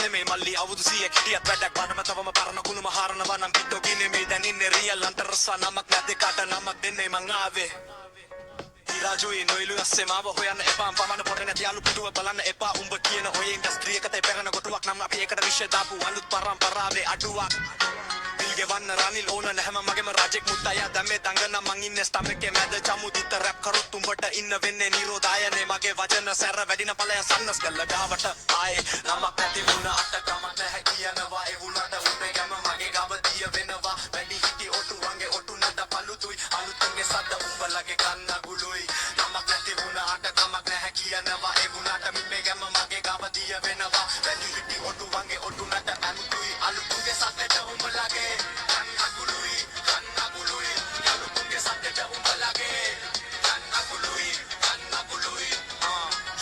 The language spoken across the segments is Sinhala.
නෙමේ මල්ලි අවුරුදු 100ක් හිටියත් වැඩක් බනම තවම පරණ කුණුම හරනවා නම් පිටෝ ගිනේ මේ දැන් ඉන්නේ රියල් අන්තරසා නමක් නැද්ද කාට නමක් දෙන්නේ මං ආවේ රාජුයි නොයිලු අස්සේ මාව හොයන්න එපා පමණ පොට නැති යාළු පුටුව බලන්න එපා උඹ කියන ඔය ඉන්ඩස්ට්‍රි එකට පෙරණ කොටුවක් නම් අපි ඒකට විශ්ය දාපු අලුත් පරම්පරාවේ අඩුවක් පිල්ගෙවන්න රනිල් ඕන නැහැම මගේම රාජෙක් මුත්තය දැම්මේ දඟන මං ඉන්නේ ස්ටම් එකේ මැද චමුදිත රැප් කරුත් උඹට ඉන්න වෙන්නේ නිරෝධායනේ මගේ වචන සැර වැඩින ඵලය සන්නස් කළ ගාවට ආයේ නමක් නැති වුණ අටකම නැහැ කියනවා ඒ වුණාට උඹේ ගැම මගේ ගාව දිය වෙනවා වැඩි හිටි ඔටු වංගේ ඔටු නඩ පළුතුයි අලුත්ගේ සද්ද උඹලගේ කන්න ගුළුයි නමක් නැති වුණ අටකමක් නැහැ කියනවා ඒ වුණාට උඹේ ගැම මගේ ගාව දිය වෙනවා වැඩි හිටි ඔටු වංගේ ඔටු නඩ පළුතුයි අලුත්ගේ සද්දට උඹලගේ කන්න ගුළුයි අලුත්ගේ සද්දට උඹලගේ කන්න ගුළුයි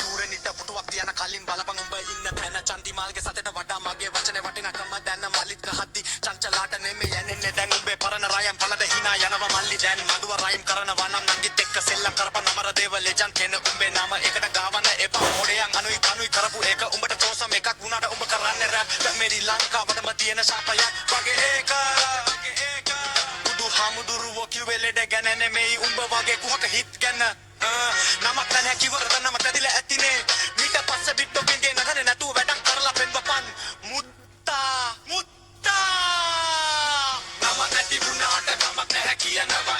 යුරෙනිට පුටුවක් තියන කලින් බලපන් උඹ ඉන්න තැන චන්දිමාල්ගේ සතට වඩා මගේ වචනේ වටිනකම දැන මල්ලිත් ගහද්දි චංචලාට නෙමෙයි යන්නේ දැන් උඹේ පරණ රයම් පළද හිනා යනවා මල්ලි දැන් මඩුව රයිම් කරනවා නම් නංගිත් එක්ක සෙල්ලම් කරපන් අමර දේව ලෙජන්ඩ් කෙන උඹේ නම එකට ගාවන්න එපා මොඩයන් අනුයි කනුයි කරපු එක උඹට තෝසම එකක් වුණාට උඹ කරන්නේ රැප් මෙරි ලංකාවටම තියෙන ශාපයක් වගේ ඒක බුදුහාමුදුරුවෝ කිව්වේ ලෙඩ ගැන නෙමෙයි උඹ වගේ කුහක හිත් ගැන නමක් නැහැ කිව්වරද නමක් ඇදිලා ඇතිනේ මීට පස්සේ බිට්ටෝ පින්ගේ නගන්නේ නැතුව වැඩක් කරලා පෙන්වපන් මුත්තා නමක් නැති වුණාට නමක් නැහැ කියනවා